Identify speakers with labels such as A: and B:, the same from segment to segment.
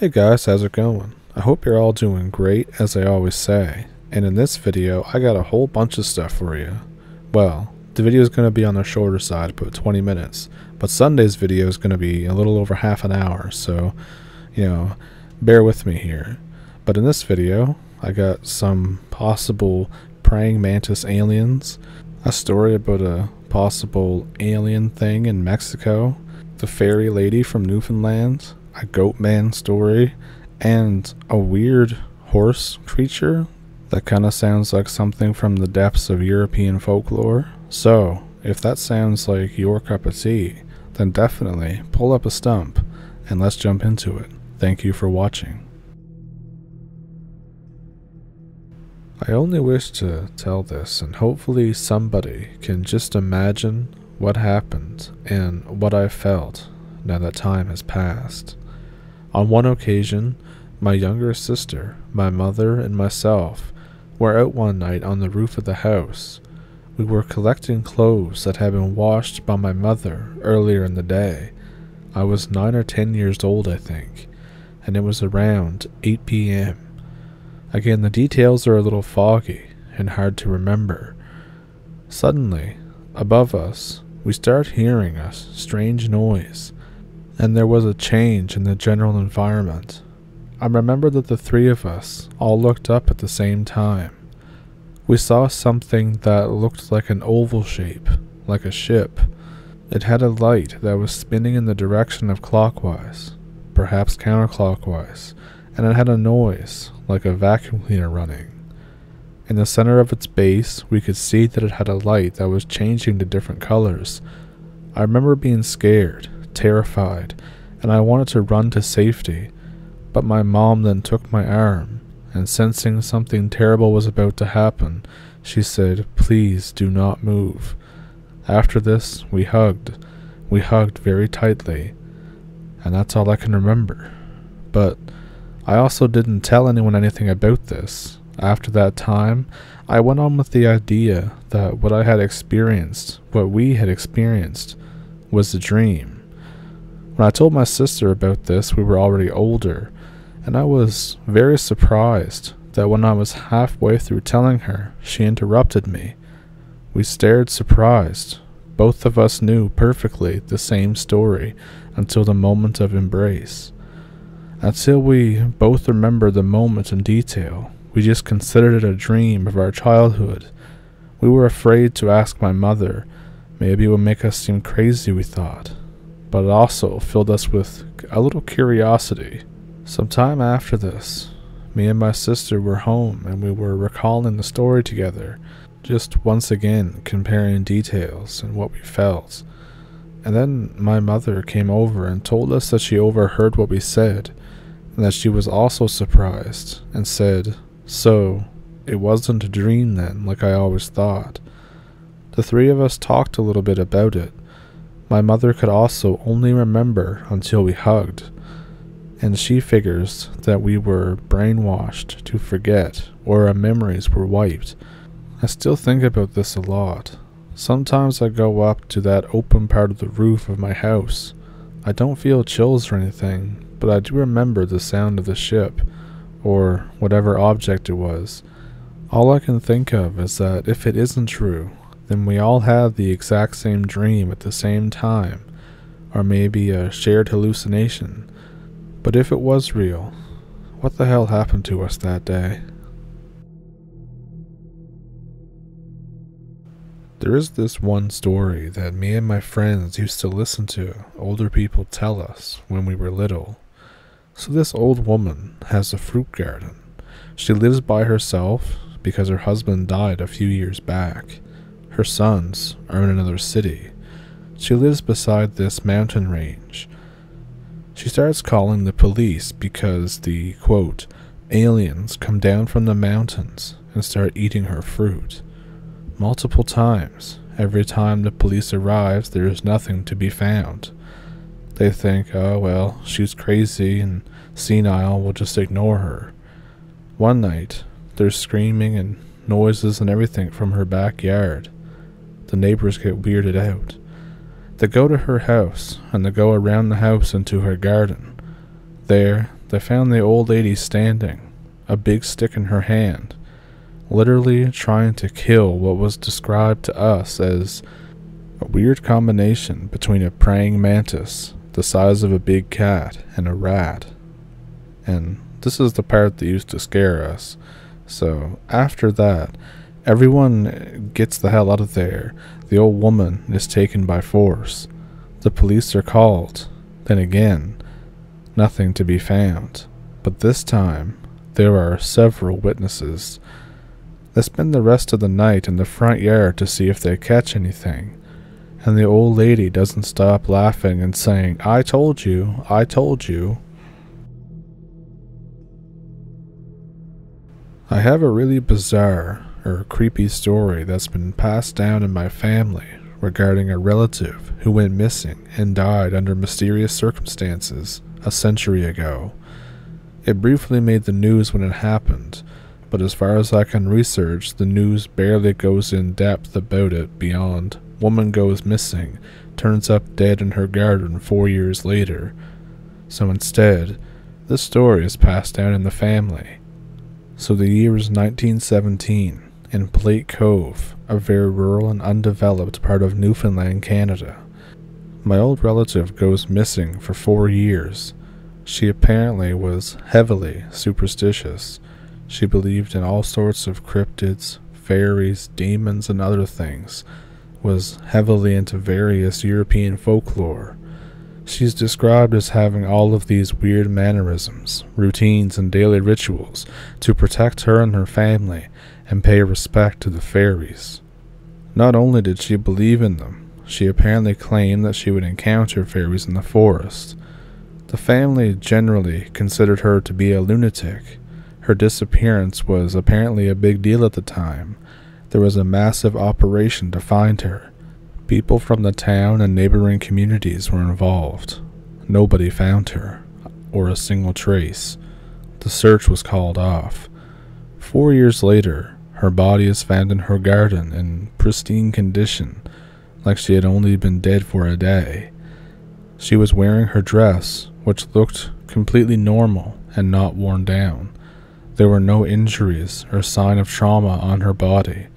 A: Hey guys, how's it going? I hope you're all doing great, as I always say. And in this video, I got a whole bunch of stuff for you. Well, the video is going to be on the shorter side, about 20 minutes. But Sunday's video is going to be a little over half an hour, so, bear with me here. But in this video, I got some possible praying mantis aliens, a story about a possible alien thing in Mexico, the fairy lady from Newfoundland, a Goatman story, and a weird horse creature that kind of sounds like something from the depths of European folklore. So, if that sounds like your cup of tea, then definitely pull up a stump and let's jump into it. Thank you for watching. I only wish to tell this, and hopefully somebody can just imagine what happened and what I felt now that time has passed. On one occasion, my younger sister, my mother, and myself were out one night on the roof of the house. We were collecting clothes that had been washed by my mother earlier in the day. I was 9 or 10 years old, I think, and it was around 8 p.m. Again, the details are a little foggy and hard to remember. Suddenly, above us, we start hearing a strange noise, and there was a change in the general environment. I remember that the three of us all looked up at the same time. We saw something that looked like an oval shape, like a ship. It had a light that was spinning in the direction of clockwise, perhaps counterclockwise, and it had a noise like a vacuum cleaner running. In the center of its base, we could see that it had a light that was changing to different colors. I remember being scared, terrified, and I wanted to run to safety, but my mom then took my arm, and sensing something terrible was about to happen, she said, "Please do not move." After this, we hugged very tightly, and that's all I can remember. But I also didn't tell anyone anything about this. After that time, I went on with the idea that what we had experienced, was a dream. When I told my sister about this, we were already older, and I was very surprised that when I was halfway through telling her, she interrupted me. We stared surprised. Both of us knew perfectly the same story until the moment of embrace. Until we both remembered the moment in detail, we just considered it a dream of our childhood. We were afraid to ask my mother. Maybe it would make us seem crazy, we thought. But it also filled us with a little curiosity. Some time after this, me and my sister were home and we were recalling the story together, just once again comparing details and what we felt. And then my mother came over and told us that she overheard what we said, and that she was also surprised, and said, "So, it wasn't a dream then, like I always thought." The three of us talked a little bit about it. My mother could also only remember until we hugged, and she figures that we were brainwashed to forget, or our memories were wiped. I still think about this a lot. Sometimes I go up to that open part of the roof of my house. I don't feel chills or anything, but I do remember the sound of the ship, or whatever object it was. All I can think of is that if it isn't true, then we all had the exact same dream at the same time, or maybe a shared hallucination. But if it was real, what the hell happened to us that day? There is this one story that me and my friends used to listen to older people tell us when we were little. So this old woman has a fruit garden. She lives by herself because her husband died a few years back. Her sons are in another city. She lives beside this mountain range. She starts calling the police because the, quote, aliens come down from the mountains and start eating her fruit. Multiple times. Every time the police arrives, there is nothing to be found. They think, oh well, she's crazy and senile, we'll just ignore her. One night, there's screaming and noises and everything from her backyard. The neighbors get weirded out. They go to her house, and they go around the house into her garden. There, they found the old lady standing, a big stick in her hand, literally trying to kill what was described to us as a weird combination between a praying mantis, the size of a big cat, and a rat. And this is the part that used to scare us. So after that, everyone gets the hell out of there. The old woman is taken by force. The police are called. Then again, nothing to be found. But this time, there are several witnesses. They spend the rest of the night in the front yard to see if they catch anything. And the old lady doesn't stop laughing and saying, "I told you, I told you." I have a really bizarre or creepy story that's been passed down in my family regarding a relative who went missing and died under mysterious circumstances a century ago. It briefly made the news when it happened, but as far as I can research, the news barely goes in depth about it beyond woman goes missing, turns up dead in her garden 4 years later. So instead, this story is passed down in the family. So the year is 1917, in Plate Cove, a very rural and undeveloped part of Newfoundland, Canada. My old relative goes missing for 4 years. She apparently was heavily superstitious. She believed in all sorts of cryptids, fairies, demons, and other things, was heavily into various European folklore. She's described as having all of these weird mannerisms, routines, and daily rituals to protect her and her family and pay respect to the fairies. Not only did she believe in them, she apparently claimed that she would encounter fairies in the forest. The family generally considered her to be a lunatic. Her disappearance was apparently a big deal at the time. There was a massive operation to find her. People from the town and neighboring communities were involved. Nobody found her, or a single trace. The search was called off. 4 years later, her body is found in her garden in pristine condition, like she had only been dead for a day. She was wearing her dress, which looked completely normal and not worn down. There were no injuries or sign of trauma on her body.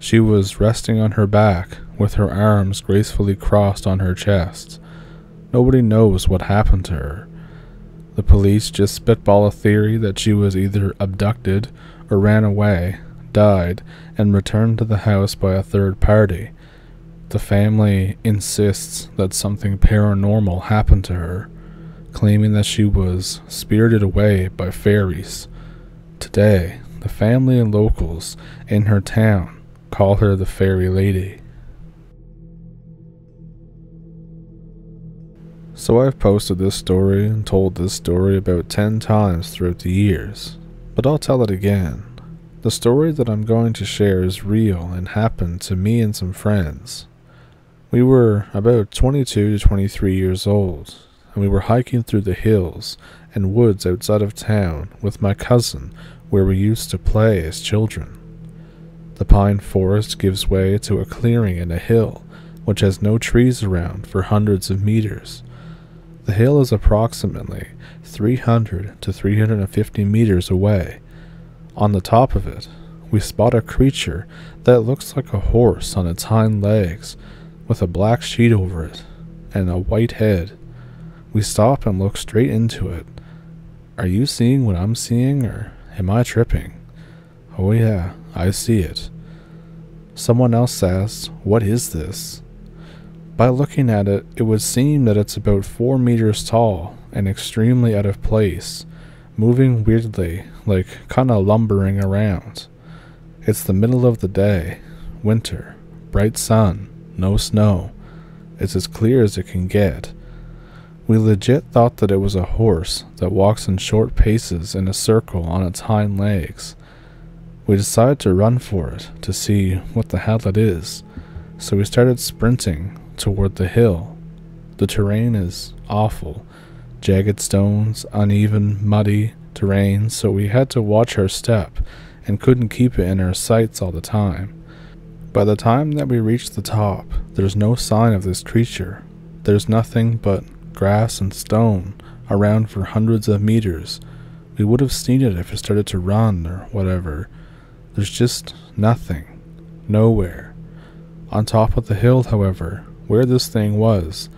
A: She was resting on her back, with her arms gracefully crossed on her chest. Nobody knows what happened to her. The police just spitball a theory that she was either abducted or ran away, died, and returned to the house by a third party. The family insists that something paranormal happened to her, claiming that she was spirited away by fairies. Today, the family and locals in her town call her the Fairy Lady. So I've posted this story and told this story about 10 times throughout the years, but I'll tell it again. The story that I'm going to share is real and happened to me and some friends. We were about 22 to 23 years old, and we were hiking through the hills and woods outside of town with my cousin where we used to play as children. The pine forest gives way to a clearing in a hill, which has no trees around for hundreds of meters. The hill is approximately 300 to 350 meters away. On the top of it, we spot a creature that looks like a horse on its hind legs, with a black sheet over it, and a white head. We stop and look straight into it. Are you seeing what I'm seeing, or am I tripping? Oh yeah, I see it. Someone else asks, what is this? By looking at it, it would seem that it's about 4 meters tall and extremely out of place, moving weirdly, like kinda lumbering around. It's the middle of the day, winter, bright sun, no snow. It's as clear as it can get. We legit thought that it was a horse that walks in short paces in a circle on its hind legs. We decided to run for it to see what the hell it is, so we started sprinting toward the hill. The terrain is awful, jagged stones, uneven, muddy terrain, so we had to watch our step and couldn't keep it in our sights all the time. By the time that we reached the top, there's no sign of this creature. There's nothing but grass and stone around for hundreds of meters. We would have seen it if it started to run or whatever. There's just nothing. Nowhere. On top of the hill, however, where this thing was,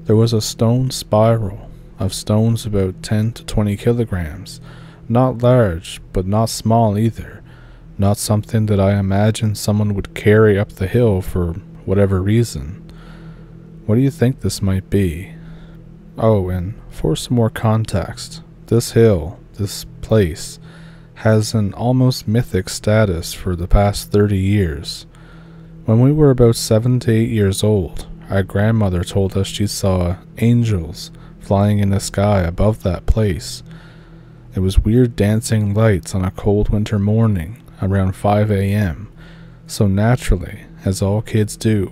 A: there was a stone spiral of stones about 10 to 20 kilograms. Not large, but not small either. Not something that I imagine someone would carry up the hill for whatever reason. What do you think this might be? Oh, and for some more context, this hill, this place, has an almost mythic status for the past 30 years. When we were about 7 to 8 years old, our grandmother told us she saw angels flying in the sky above that place. It was weird dancing lights on a cold winter morning around 5 a.m. So naturally, as all kids do,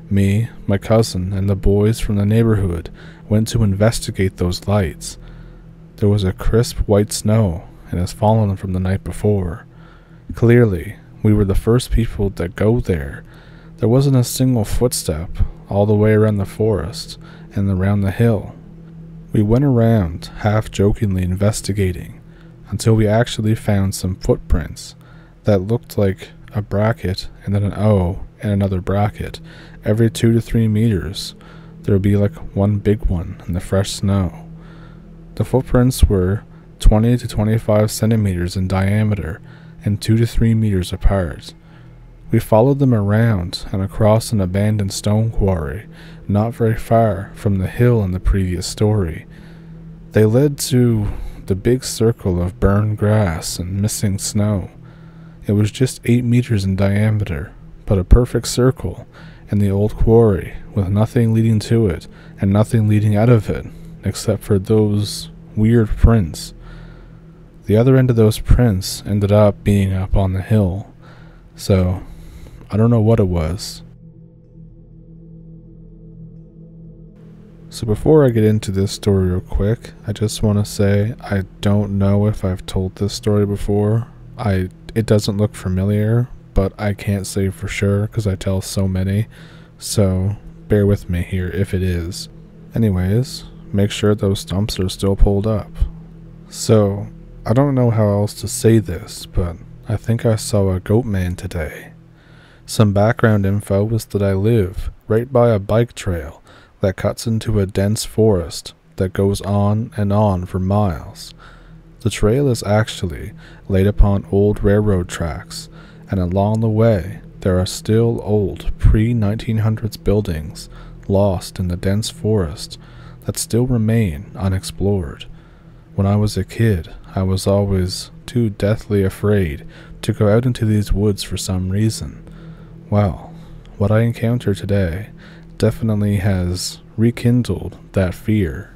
A: me, my cousin, and the boys from the neighborhood went to investigate those lights. There was a crisp white snow and has fallen from the night before. Clearly, we were the first people that go there. There wasn't a single footstep all the way around the forest and around the hill. We went around, half-jokingly investigating, until we actually found some footprints that looked like a bracket and then an O and another bracket. Every 2 to 3 meters, there would be like one big one in the fresh snow. The footprints were 20 to 25 centimeters in diameter and 2 to 3 meters apart. We followed them around and across an abandoned stone quarry not very far from the hill in the previous story. They led to the big circle of burned grass and missing snow. It was just 8 meters in diameter, but a perfect circle in the old quarry with nothing leading to it and nothing leading out of it except for those weird prints. The other end of those prints ended up being up on the hill, so I don't know what it was. So before I get into this story real quick, I just want to say I don't know if I've told this story before. It doesn't look familiar, but I can't say for sure because I tell so many, so bear with me here if it is. Anyways, make sure those stumps are still pulled up. So, I don't know how else to say this, but I think I saw a Goatman today. Some background info is that I live right by a bike trail that cuts into a dense forest that goes on and on for miles. The trail is actually laid upon old railroad tracks, and along the way there are still old pre-1900s buildings lost in the dense forest that still remain unexplored. When I was a kid, I was always too deathly afraid to go out into these woods for some reason. Well, what I encountered today definitely has rekindled that fear.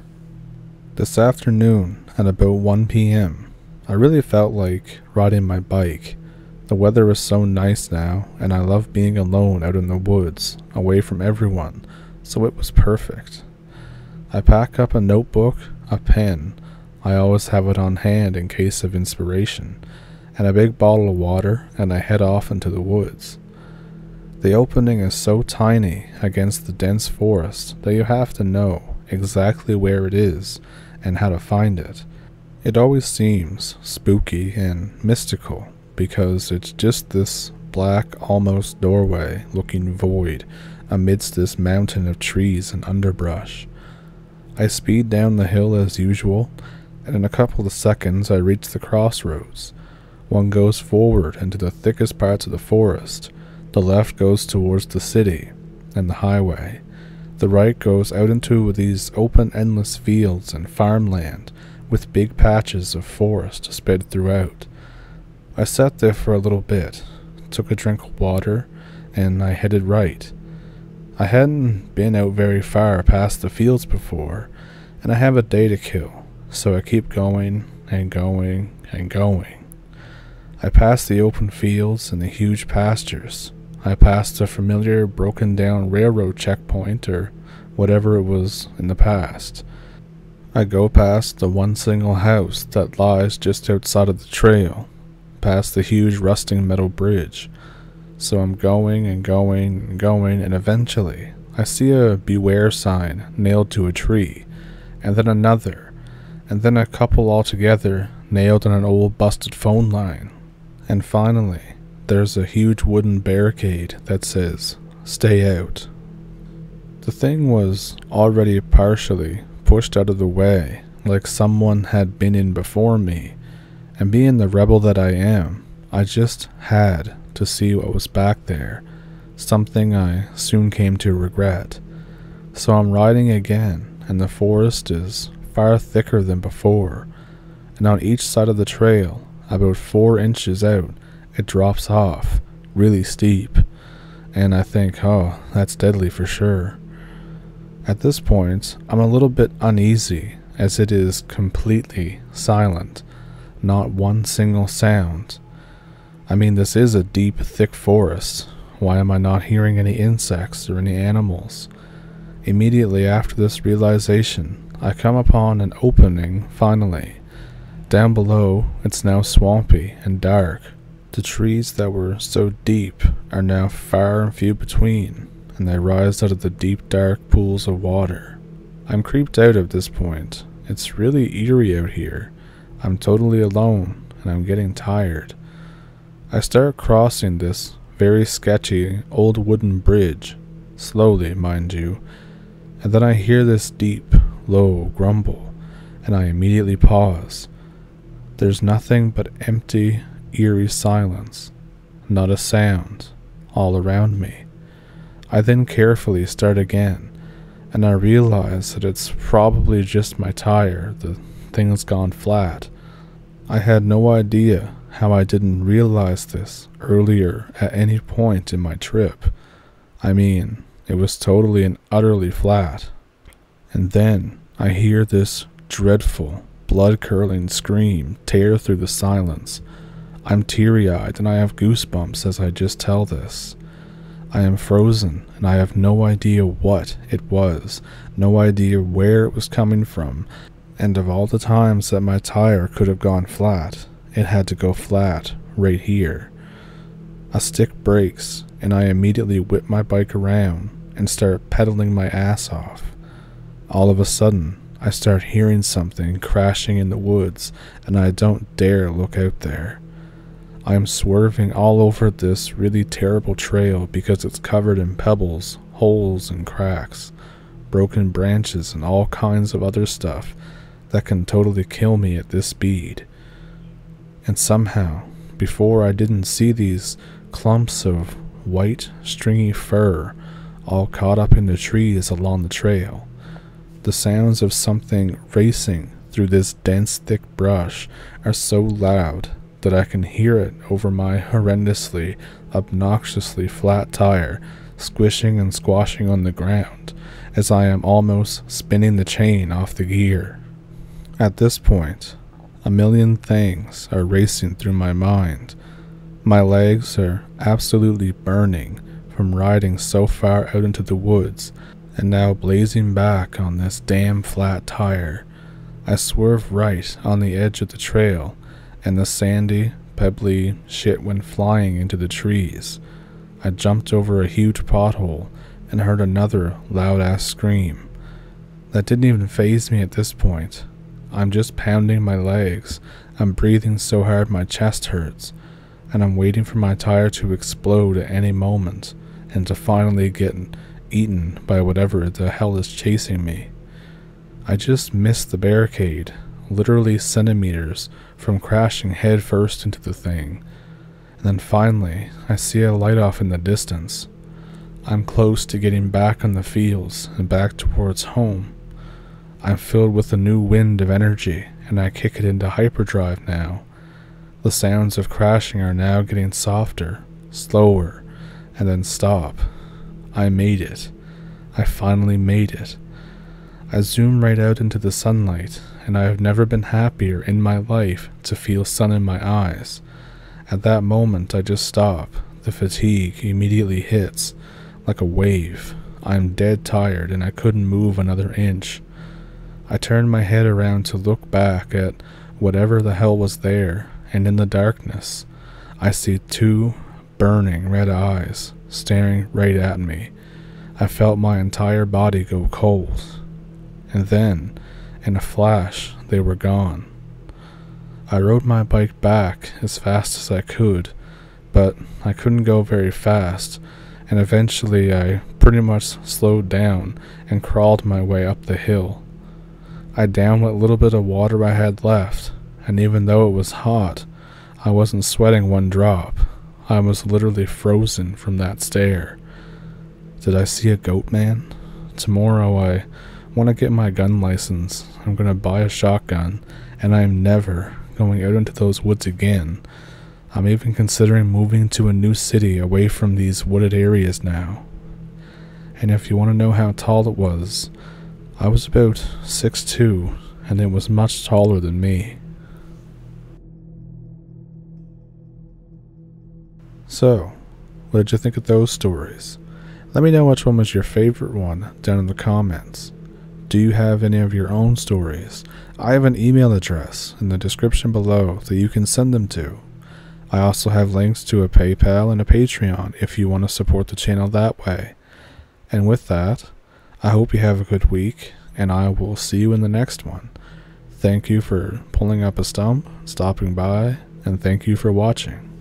A: This afternoon at about 1 p.m., I really felt like riding my bike. The weather is so nice now, and I love being alone out in the woods, away from everyone, so it was perfect. I pack up a notebook, a pen, I always have it on hand in case of inspiration, and a big bottle of water, and I head off into the woods. The opening is so tiny against the dense forest that you have to know exactly where it is and how to find it. It always seems spooky and mystical because it's just this black, almost doorway-looking void amidst this mountain of trees and underbrush. I speed down the hill as usual, and in a couple of seconds I reach the crossroads. One goes forward into the thickest parts of the forest, the left goes towards the city and the highway. The right goes out into these open endless fields and farmland with big patches of forest spread throughout. I sat there for a little bit, took a drink of water, and I headed right. I hadn't been out very far past the fields before, and I have a day to kill, so I keep going and going and going. I passed the open fields and the huge pastures. I passed a familiar broken down railroad checkpoint or whatever it was in the past. I go past the one single house that lies just outside of the trail, past the huge rusting metal bridge. So I'm going and going and going, and eventually I see a beware sign nailed to a tree, and then another, and then a couple altogether nailed on an old busted phone line. And finally, there's a huge wooden barricade that says, "Stay out." The thing was already partially pushed out of the way, like someone had been in before me, and being the rebel that I am, I just had to see what was back there, something I soon came to regret. So I'm riding again, and the forest is far thicker than before, and on each side of the trail, about 4 inches out, it drops off, really steep, and I think, oh, that's deadly for sure. At this point, I'm a little bit uneasy, as it is completely silent, not one single sound. I mean, this is a deep, thick forest. Why am I not hearing any insects or any animals? Immediately after this realization, I come upon an opening finally. Down below, it's now swampy and dark. The trees that were so deep are now far and few between, and they rise out of the deep dark pools of water. I'm creeped out at this point. It's really eerie out here. I'm totally alone, and I'm getting tired. I start crossing this very sketchy old wooden bridge, slowly, mind you, and then I hear this deep, low grumble, and I immediately pause. There's nothing but empty, eerie silence, not a sound, all around me. I then carefully start again, and I realize that it's probably just my tire, the thing's gone flat. I had no idea how I didn't realize this earlier at any point in my trip. I mean, it was totally and utterly flat. And then I hear this dreadful, blood-curdling scream tear through the silence. I'm teary-eyed and I have goosebumps as I just tell this. I am frozen and I have no idea what it was, no idea where it was coming from, and of all the times that my tire could have gone flat, it had to go flat right here. A stick breaks and I immediately whip my bike around and start pedaling my ass off. All of a sudden, I start hearing something crashing in the woods, and I don't dare look out there. I am swerving all over this really terrible trail because it's covered in pebbles, holes, and cracks, broken branches, and all kinds of other stuff that can totally kill me at this speed. And somehow, before I didn't see these clumps of white, stringy fur all caught up in the trees along the trail. The sounds of something racing through this dense, thick brush are so loud that I can hear it over my horrendously, obnoxiously flat tire, squishing and squashing on the ground, as I am almost spinning the chain off the gear. At this point, a million things are racing through my mind. My legs are absolutely burning from riding so far out into the woods, and now blazing back on this damn flat tire. I swerve right on the edge of the trail, and the sandy, pebbly shit went flying into the trees. I jumped over a huge pothole and heard another loud-ass scream. That didn't even faze me at this point. I'm just pounding my legs. I'm breathing so hard my chest hurts, and I'm waiting for my tire to explode at any moment and to finally get eaten by whatever the hell is chasing me. I just missed the barricade, literally centimeters from crashing head first into the thing. And then finally, I see a light off in the distance. I'm close to getting back on the fields and back towards home. I'm filled with a new wind of energy, and I kick it into hyperdrive now. The sounds of crashing are now getting softer, slower, and then stop. I made it. I finally made it. I zoom right out into the sunlight, and I have never been happier in my life to feel sun in my eyes. At that moment, I just stop. The fatigue immediately hits, like a wave. I am dead tired, and I couldn't move another inch. I turn my head around to look back at whatever the hell was there, and in the darkness, I see two burning red eyes staring right at me. I felt my entire body go cold. And then, In a flash, they were gone. I rode my bike back as fast as I could, but I couldn't go very fast, and eventually I pretty much slowed down and crawled my way up the hill. I downed what little bit of water I had left, and even though it was hot, I wasn't sweating one drop. I was literally frozen from that stare. Did I see a Goatman? Tomorrow I want to get my gun license. I'm going to buy a shotgun, and I am never going out into those woods again. I'm even considering moving to a new city away from these wooded areas now. And if you want to know how tall it was, I was about 6'2", and it was much taller than me. So, what did you think of those stories? Let me know which one was your favorite one down in the comments. Do you have any of your own stories? I have an email address in the description below that you can send them to. I also have links to a PayPal and a Patreon if you want to support the channel that way. And with that, I hope you have a good week, and I will see you in the next one. Thank you for pulling up a stump, stopping by, and thank you for watching.